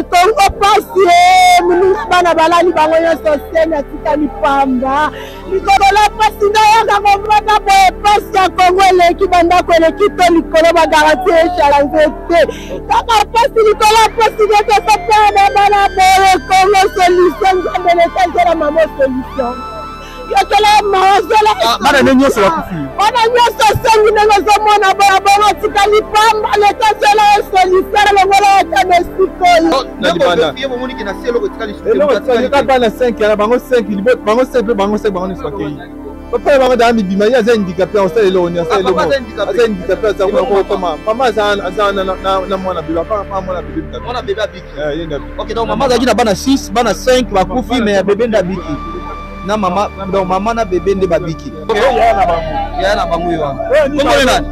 Congo pasi ministre bana balali bango nyonso sene atika lipamba likola pasi ndayanga kovanda boye pasi ya Congo eleki bandako eleki to likolo bagaranti echange te kaka pasi likola pasi nekesopana bana boye Congo solution nzambe lekazela mamo solution yokela maozola bana nyonso bakufi bana nyonso sengi ndenge ozomona boya bongo tika lipamba lekazela solution longola yatane sikoyo bana 5 ya bango 5 bango 5 pe bango 5 bango nyonso bakei papa bango da mibima ya za handicapé on sait eloni on sait eloni aza handicapé za ko koma mama za na mwana beba pa mwana bebe mwana bebe abiki yenda OK donc mama za kina bana 6 bana 5 bakufi mais bebe ndabiki na mama donc mama na bebe nde babiki ya na bango yo kombo nani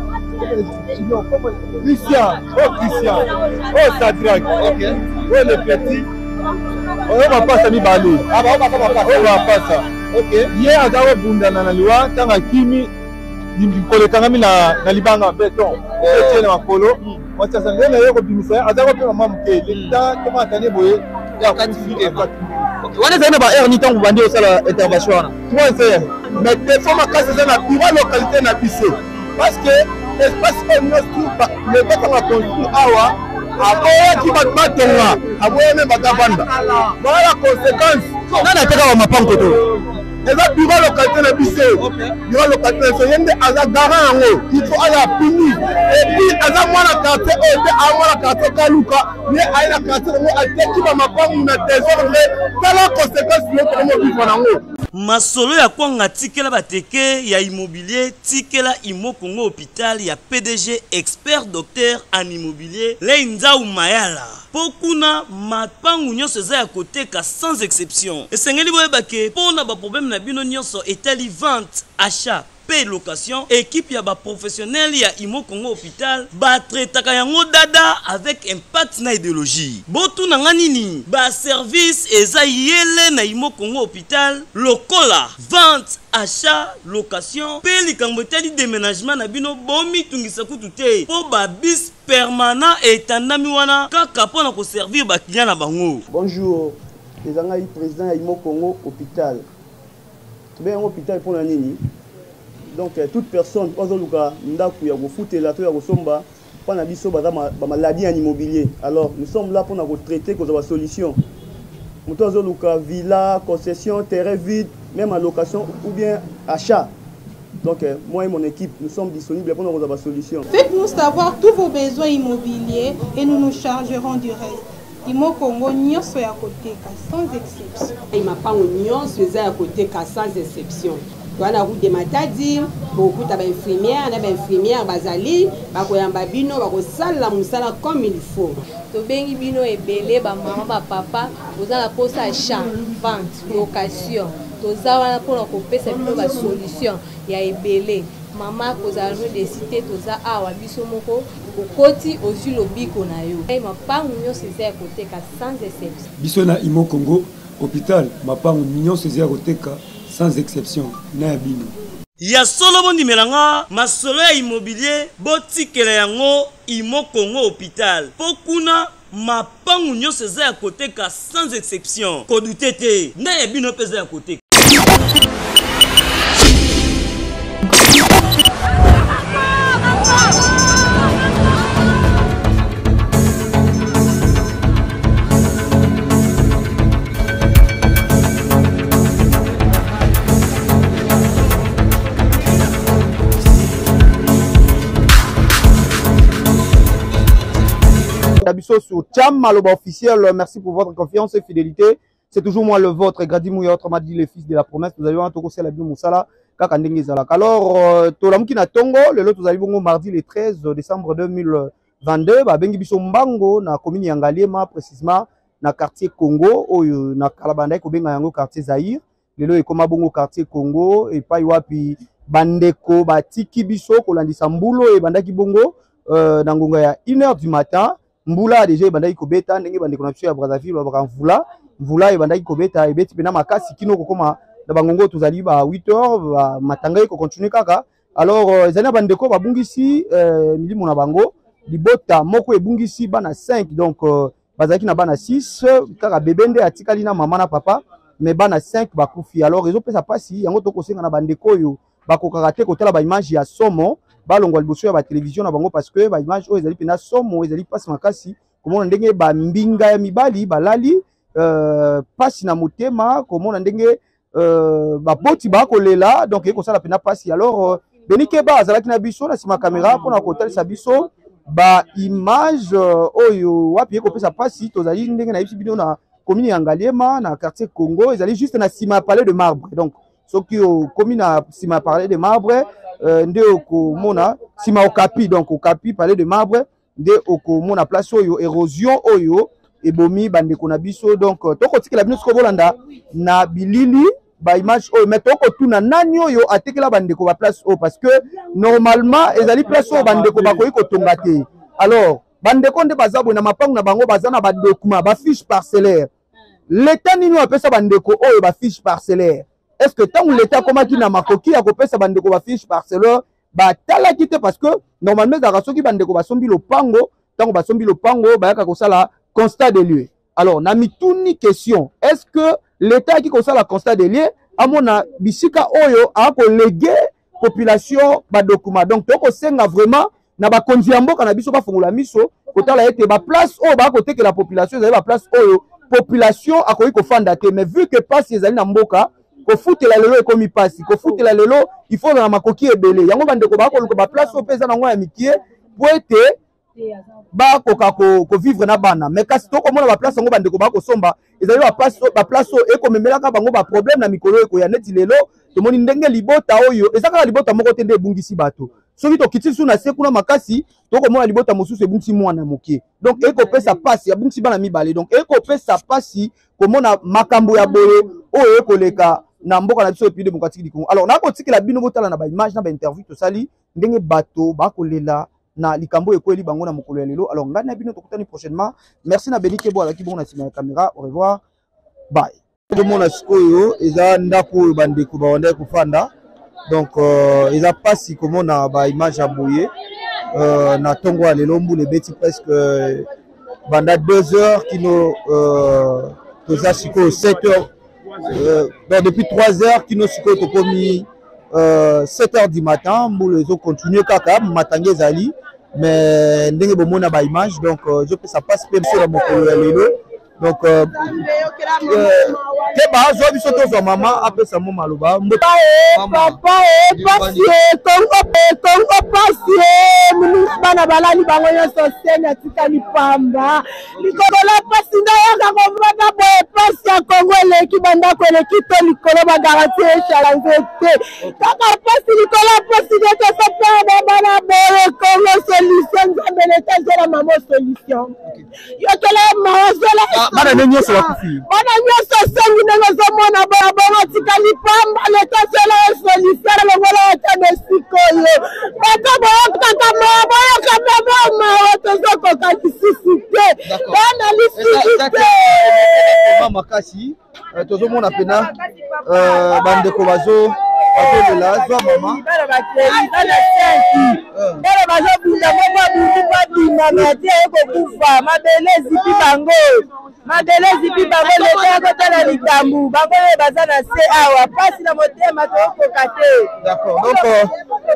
Christian oh Sadrak OK oh le petit on va passer mi balé ah ba on va passer OK hier aza bundana na liwa tanga kimi kolekangami na libanga beton etienne makolo mwatasa ngene yoko bimisa aza ko pe mama mukele ta koma tane boye ya kantifike wana zana ba air ni tangu bandi osala intervention wana trois mais des fois makasi za na bureau localité na bise parce que espace nous le pas qu'on a construit awa aboya ki batonga aboya me bakavanda voilà conséquence nana ateka wa mapango to eza bureau localité na bise bureau localité so yende aza garant yango il faut ala puni et puis aza mwana quartier ote amwana quartier kaluka mais aina quartier ngo ateki ba mapango na désordre tala conséquence le comme bifana nango masolo ya kwanga tikela bateke ya immobilier tikela Imo Congo hôpital ya PDG expert docteur en immobilier Leinzau Mayala pokuna mapangu nyonso eza ya koteka sans exception esengeli boyebake pona ba problème na bino nyonso etali vente achat paie location équipe ya ba professionnel ya Imo Congo hôpital ba traitaka yango dada avec impact na idéologie botu na nganini ba service eza yele na Imo Congo hôpital lokola vente achat location paie likambo etali déménagement na bino bomi tungisa kutu te po ba bis permanent etandami wana kaka pona ko servir ba client na bango. Bonjour, les amis président ya Imo Congo hôpital. Tu bien hôpital pour la nini. Donc toute personne ozoluka ndaku ya kofutela to ya kosomba pana biso ba maladie en immobilier. Alors nous sommes là pour nous traiter cause la solution. Muto ozoluka villa, concession, terrain vide, même en location ou bien achat. Donc moi et mon équipe nous sommes disponibles pour nous avoir la solution. Faites-nous savoir tous vos besoins immobiliers et nous nous chargerons du reste. Imo Congo nyonso ya koteka sans exception. Il m'a pas nyonso ya koteka sans exception. Wana route de Matadi, beaucoup d'infirmières, d'infirmières bazali, bakoyamba bino, bakosala musala comme il faut. To bengi bino ebele ba maman ba papa, ozala posa achat, vente, location. Toza wana pona kopesa bino ba solution ya ebele. Mama kozala jeu de cité toza awa biso moko okoti ozu lobiko na yo. Ai mapangu nyonso eza ya koteka sans exception. Biso na Imo Congo hôpital, mapangu nyonso eza ya koteka sans exception na bino ya solo bondi melanga masolo ya immobilier botikela yango Imo Congo hôpital pokuna mapangu nyonso eza ya koteka sans exception kodute te na ya bino peza ya koteka. Sur Cham Maloba officiel, merci pour votre confiance et fidélité. C'est toujours moi le vôtre, Grady Mouya, autrement dit le fils de la promesse. Nous avions un tour la Bible Moussala, Kakandengizalak. Alors, Tolamkina Tongo, le lot, nous avions mardi le 13 décembre 2022, Bengi Biso Mbango, na commune Yangaliema, précisément, na quartier Congo, na Kalabanda, Kobenga Yango, quartier Zaïre. Le lot est comme Bongo, quartier Congo, et pas Yoapi Bandeko, Batiki Biso, Kolandisa Mbulo, et Bandaki Bongo, Nangonga ya 1h du matin. Mbula déjà bandaki kobeta ndenge bande connexion ya Brazzaville ba mvula bandaki kobeta ebeti pena makasi kino kokoma na bangongo tozali ba 8h matanga ko continuer kaka. Alors ezana bandeko babungisi milimo na bango libota moko ebungisi bana 5 donc bazalaki na bana 6 kaka bébé nde atikali na mama na papa mais bana 5 bakufi. Alors ezopesa pasi yango tokosenga na bandeko oyo bakokaka te kotala baimage ya somo balongwa liboso ya batelevizio na bango parce que baimage oyo ezali mpena somo ezali pasi makasi komona ndenge bambinga ya mibali balali pasi na motema komona ndenge baboti bakolela donc ekosala mpena pasi. Alors Denis Keba azalaki na biso na nsima caméra mpona kotalisa biso baimage oyo wapi ekopesa pasi tozali ndenge na yebisi bino na commune ya Ngaliema na quartier Congo ezali juste na nsima palais de marbre. Donc soki commune na nsima palais de marbre nde okomona nsima okapi donc okapi palais de marbre nde okomona place oyo érosion oyo ebomi bandeko na biso. Donc tokotikela bino siko bolanda na bilili ba image oyo mais tokotuna nani oyo atekela bandeko ba place oyo parce que normalement ezali place oyo bandeko bakoki kotonga te. Alors bandeko nde bazabwe na mapangu na bango baza na ba document ba fiche parcellaire. L'état nini apesa bandeko oyo ba fiche parcellaire? Est-ce que tant l'état komaki na makoki akopesa bandeko ba fiche parcellaire ba tala kite parce que normalement za soki bandeko basombi lopango tango basombi lopango bayaka kosala constat de lieu. Alors na mituni question, est-ce que l'état qui kosala constat de lieu amona bisika oyo a léguer population ba document? Donc toko senga vraiment na ba konzi ya mboka na biso ba fongola miso kotala ete ba place oyo ba kote que la population ezali ba place oyo population akoki kofanda te mais vu que passe ezali na mboka ko futela lelo ekomi pasi ko futela lelo il faut na makoki ebele yango bandeko ba ko ba place oyo pesa na ngo ya mikie po ete ba ko vivre na bana mais kasi to komona ba place ngo bandeko ba ko somba ezali ba place oyo ekomemelaka bango ba problème na mikolo eko ya neti lelo tomoni ndenge libota oyo ezaka libota moko te nde ebungisi bato soki tokiti su na se kuna makasi tokomona libota mosusu ebungisi mwana mokie donc ekopesa pasi abungisi bana mibale donc ekopesa pasi komona makambo ya boye oyo ekoleka na mboka na biso epi démocratique du Congo. Alors nakotikela bino botala na ba image na ba interview tosali ndenge bato bakolela na likambo ekweli bango na mokolo ya lelo. Alors ngani na bino tokutani prochainement. Merci na Benike Bo alaki bon na sima ya caméra. Au revoir. Bye. De mon asikoyo eza ndako bandeko ba wanda kufanda. Donc eza pasi comme na ba image ya boye na tongo ya lelo mbule beti presque banda 2 heures kino toza siko 7 heures donc depuis 3 heures kino siko tokomi 7 heures du matin mbule ezo continuer kaka matange ezali mais ndenge bomona ba image donc je peux ça passe peu sur mon lelo donc ke bazo biso tozwa mama apesa mo maloba papa pasi Kongo pasi mununga bana balali bango nyonso sene atikali pamba likolo pasi ndayaka kovanda boye pasi ya Kongo eleki bandako eleki to likolo bagaranti echalance te kaka pasi likolo pasi dekesapana bana boye Kongo solution nzambe leta zela mamo solution yokela maozola bana nyonso bakufi bana nyonso sengi ndenge zomona bongo tikali pamba leta zela solution longola ata besikoyo bato boyokaka boyoka beboma tozokoka lisusu te bana lisusu te makasi tozomona pena bandeko bazolela zwa mama bana bazobunda moko babundima te ekokufa mabele ezipi bango leta yakotala likambu bango baza na se awa pasi na motema tokoka te. D'accord, donc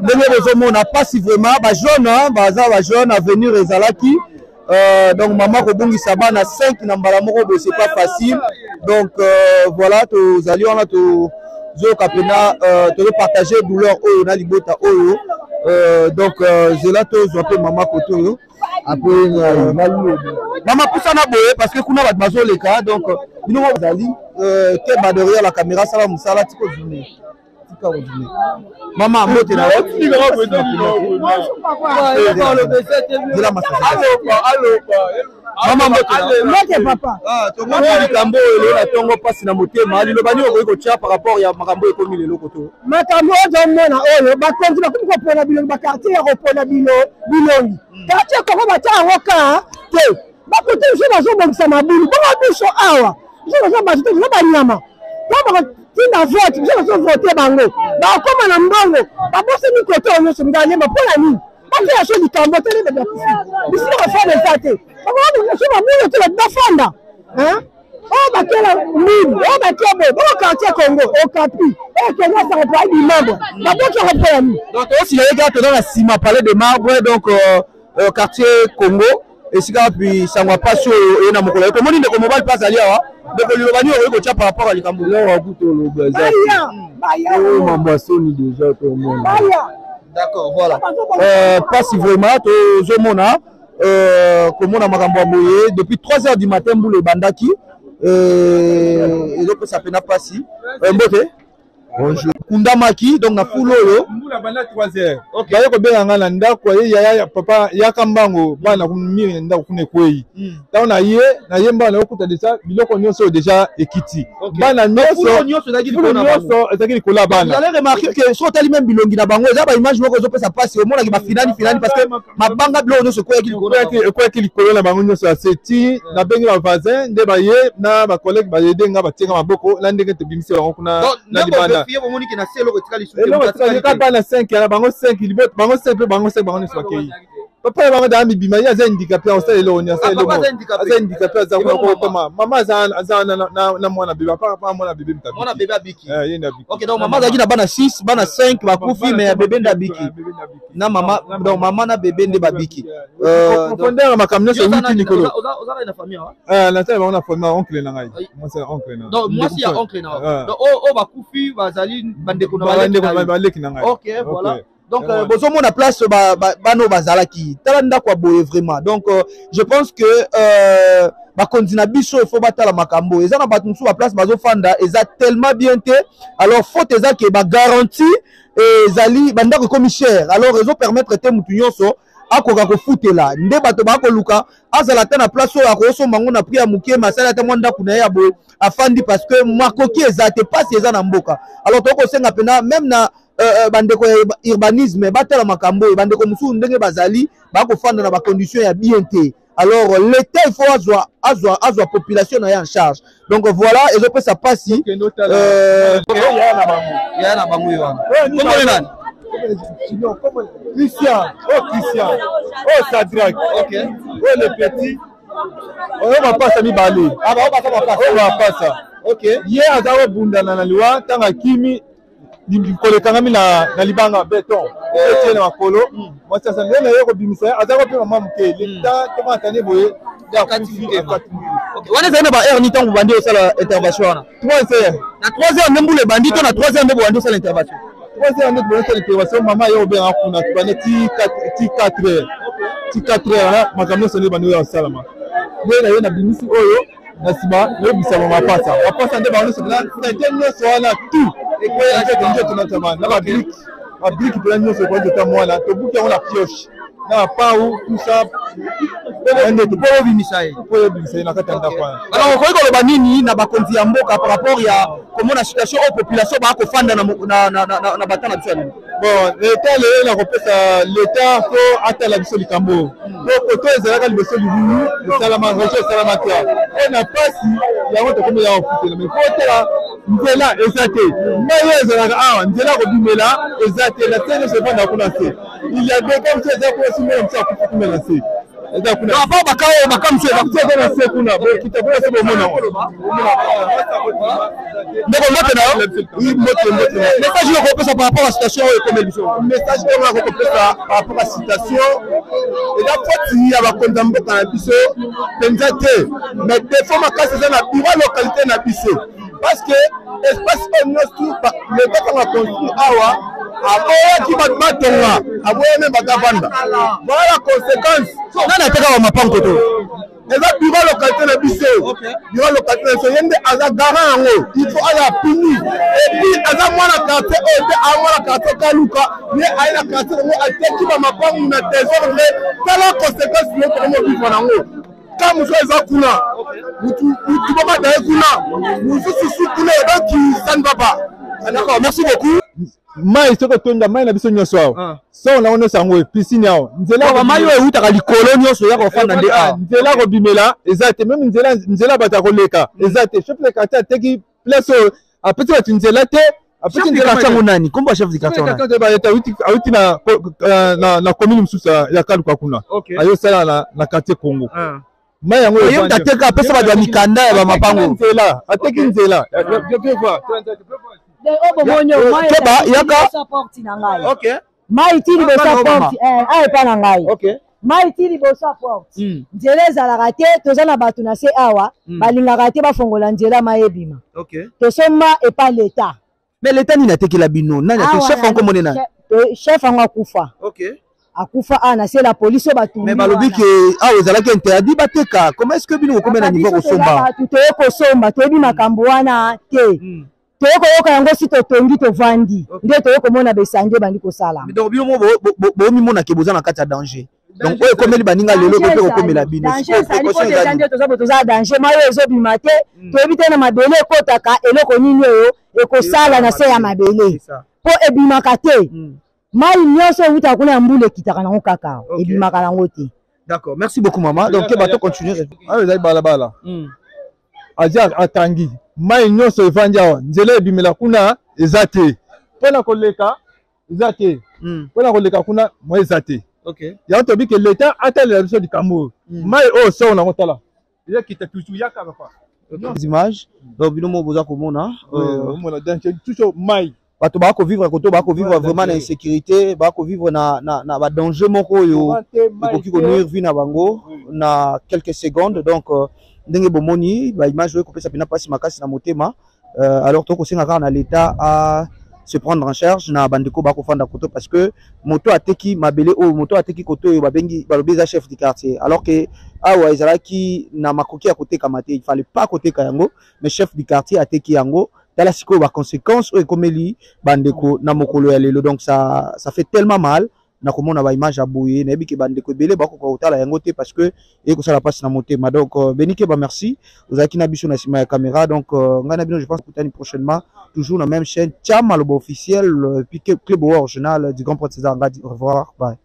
ndenge bozomona pasi vraiment bajeune baza bajeune avenir ezalaki donc maman kobungisa bana 5 na mbala moko boye c'est pas facile donc voilà tozali wana tozoyoka pena tozopartager douleur oyo na libota oyo donc zela tozwa mpe mama kote oyo après mama pusana boye parce que kuna bato bazoleka donc bino bazali keba derrière la caméra sala musala tiko journée tika journée mama mote na yo mama mote papa tomoni likambo oyo na tongo pasi na motema liloba nini okoki kotia par rapport ya makambo ekomi lelo koto makambo ozomona oyo bakonzi bakomi kopona bilongi bakartier ya kopona bilongi kartier kongo batia yango ka te bakote biso bazobongisa mabulu bongo biso awa biso bazobasi te biso banyama tinda vote biso bazovote bango bakoma na mbongo babosani kote oyo nyonso nganyema mpona nini bateya so likambo te nde bakufi bisili kofana eza te bafanda oyo bakiela mini oyo bakia boye oyo quartier Congo okapi ekenya saka pa immeuble babokaka mpoya nini donc osileyeka toza na nsima palais de marbre donc quartier Congo esika puis sangwa pasi oyo na mokolo tomoni ndeko mobali mpe azali awa ndeko liloba nini okoki kotia par rapport à likambo wakutooloba mambo asoni déjà tomona d'accord voilà pasi vraiment tozomona komona makambo ya boye depuis 3 heures du matin mbula ebandaki ezopesa pena pasi mbote kundamaki donc na fulu oyo mbula banda 3 heures baye kobenga nga na ndako ye yaya papa yaka mbango bana kumiri na ndako kuna ekwei ntango na ye mbana okuta deja biloko nyonso oyo deja ekiti bana nyonso ezalaki likolo ya bana vous allez remarquer que so otali même bilongi na bango eza baimage moko ezopesa pasi omonaki bafinani parce que mabanga biloko nyonso ekweyaki likolo na bango nyonso ya seti nabengi bavoisin nde baye na bacollègue bayede nga batienga maboko na ndenge tobimisi bango kuna na libanda bana 5 bango 5 bango 5 mpe bango 5 bango nyonso bakei papa ya bango daa mibima ye aza handicapé asalelo oni asalelo aza handicapé aza kuna kokoma mama aza na mwana bebe apaka mwana bebe mwana bebe abiki ye nde abiki ok donc mama azalaki na bana 6 bana 5 bakufi mais ya bebe nde abiki na mama donc mama na bebe nde babiki fondera makambo nyonso wiki likolo ozala na famille nasala bango na famille oncle na ngai oncle na donc mwasi ya oncle na donc oyo bakufi bazali bandeko na baleki na ngai ok voilà donc bozomona place bano bazalaki tala ndako ya boye vraiment donc je pense que bakonzi na biso il faut batala makambo eza na bato mosusu baplace bazofanda eza tellement bien te alors faute eza ke bagarantie ezali bandako ekomi cher alors ezopermettre te mutu nyonso akoka kofutela nde bato bakoluka azala te na place oyo akosomba ngo na prix ya moke masala te mwa ndako na ye ya boye afandi parce que makoki eza te pasi eza na mboka alors tokosenga mpena même na bandeko ya urbanisme batala makambo bandeko mosusu ndenge bazali bakofanda na bacondition ya bien te alors l'état il faut azwa population na ye en charge donc voilà ezopesa pasi ya na bango yo wana komone nani Christian Sadrak le petit oyo bapasa mibale bapasa ye aza kobundana na liwa ntango akimi kolekangami na libanga beton etie na makolo mwasi asa nde na ye kobimisa aza kopema mwa moke leta tomatane boye wana ezali na baheure ni ntango bobandi osala intervention wana 3 heures na 3 heures nde mbula ebandi to na 3 heures nde bobandi osala intervention 3 heures nde bobandi osala intervention mama ye obenga kuna tubande ti 4 heures ti 4 heures makambo nyonso nde bandi oyo asalama nde na ye na bimisi oyo na nsima nayebisa bapasa nde bango nyonso te nyonso wana tu nde tonatama na babrike mpena nyonso ekoki eta mwana tobuki yango na pioche na bapau tusa po obimisa ye na kati ya ndako wana alors okoki koloba nini na bakonzi ya mboka par rapport ya komona situation oyo population bakofanda na bata na biso ya nini bon leta lelo nakopesa leta po atala biso likambo po koto ezalaka liboso libulu esalama région esalama te oyo na pasi yango tokomi ya kofutela mais po otala nzela eza te mai oyo ezalaka awa nzela kobimela eza te na te nyonso efanda kuna se il y a des cas mosusu eza kuna simela mosusu akufi kumela se eza kuna apa baka mosusu eza na se kuna kita kuna se bomona ndeko mbote na yo message oyo kopesa par rapport à situation oyo ekomeli biso message oyo nakokopesa par rapport à situation eza foti ya bakonzi ya mboka na biso mpenza te mais defo makasi eza na biro localité na biso parce que espace oyo nyonso leta kanga construit awa aboyaki bato batonga aboya me bato avanda voilà la conséquence nani ateka wa mapango to eza biro localité na biso biro localité na biso ye nde aza garant yango il faut aza puni epuis aza mwana quartier oyo te aa mwana quartier kaluka ye aye na quartier yango ateki bamapangu na désordre tala conséquence yo tokomobikwa nango ka mosu eza kuna mutu babata ye kuna mosusu su kuna donc ça ne va pas d'accord merci beaucoup mai soki otonda mai na biso nyonso awa so nango nyonso yango piscine awa nzela mai oyo eutaka likolo nyonso ya kofanda nde awa nzela kobimela eza te meme nzela bato akoleka eza te chef de quartier ateki place oyo apesi bato nzela te chef de quartier yango nani kombo ya chef de quartier auti na commune mosusu ya kaluka kuna ayosala na quartier Congo mai yango yo mutateka pesa bato ya mikanda ya bamapango nzela ateki nzela keba yaka mai ti liboso ya porte ayepa na ngai mai ti liboso ya porte nzela ezalaka te toza na bato na se awa balingaka te bafongola nzela mai ebima tosomba epa leta mais leta nini atekela bino nani chef yango monena chef yango akufa akufa ana se la police batumi mais balobi ke awa ezalaki interdit bateka comment est-ce que bino bokombe na niveau kosomba toye kosomba toyebi makambo wana te toye koyoka yango si totongi tovandi nde toye komona besange bandi kosala donc bino bomimonake boza na kati ya danger donc oyo ekomeli baninga lelo mpe kokomela bino toza danger mayo ezobima te toyebi te na mabele ekotaka eloko nini oyo ekosala na se ya mabele mpo ebimaka te mai nyonso euta kuna ya mbula ekitaka nango kaka ebimaka nango te. D'accord, merci beaucoup maman. Donc bato continuer ezali balabala aza atangi mai nyonso evandi awa nzela ebimela kuna eza te mpona koleka eza te mpona koleka kuna mo eza te yango toyebi ke leta atalela biso likambo oyo mai oyo soro nango tala eza kita tusu ya kaka pa images donc bino mo boza komona omona donc toujours mai bato bako vivre koto bako vivre vraiment na insécurité bako vivre na ba danger moko yo ekoki ko nuire vie na bango na quelques secondes donc ndenge bomoni ba image oyo kopesa pena pasi makasi na motema alors to ko senga ka na l'état à se prendre en charge na bandeko bako fanda koto parce que moto ateki mabele o moto ateki koto yo babengi balobeza chef du quartier alors que awa ezalaki na makoki ya koteka mate il fallait pas koteka yango mais chef du quartier ateki yango tala siko ba conséquences o ekomeli bandeko na mokolo ya lelo donc ça fait tellement mal na komona ba image aboye na yebi ke bandeko ebele bako ko tala yango te parce que eko sala passe na motema donc benike ba merci ozaki na biso na sima ya caméra donc ngana bino je pense kutani prochainement toujours la même chaîne Thiam Maloba officiel puis club original du grand professeur Ngadi. Au revoir, bye.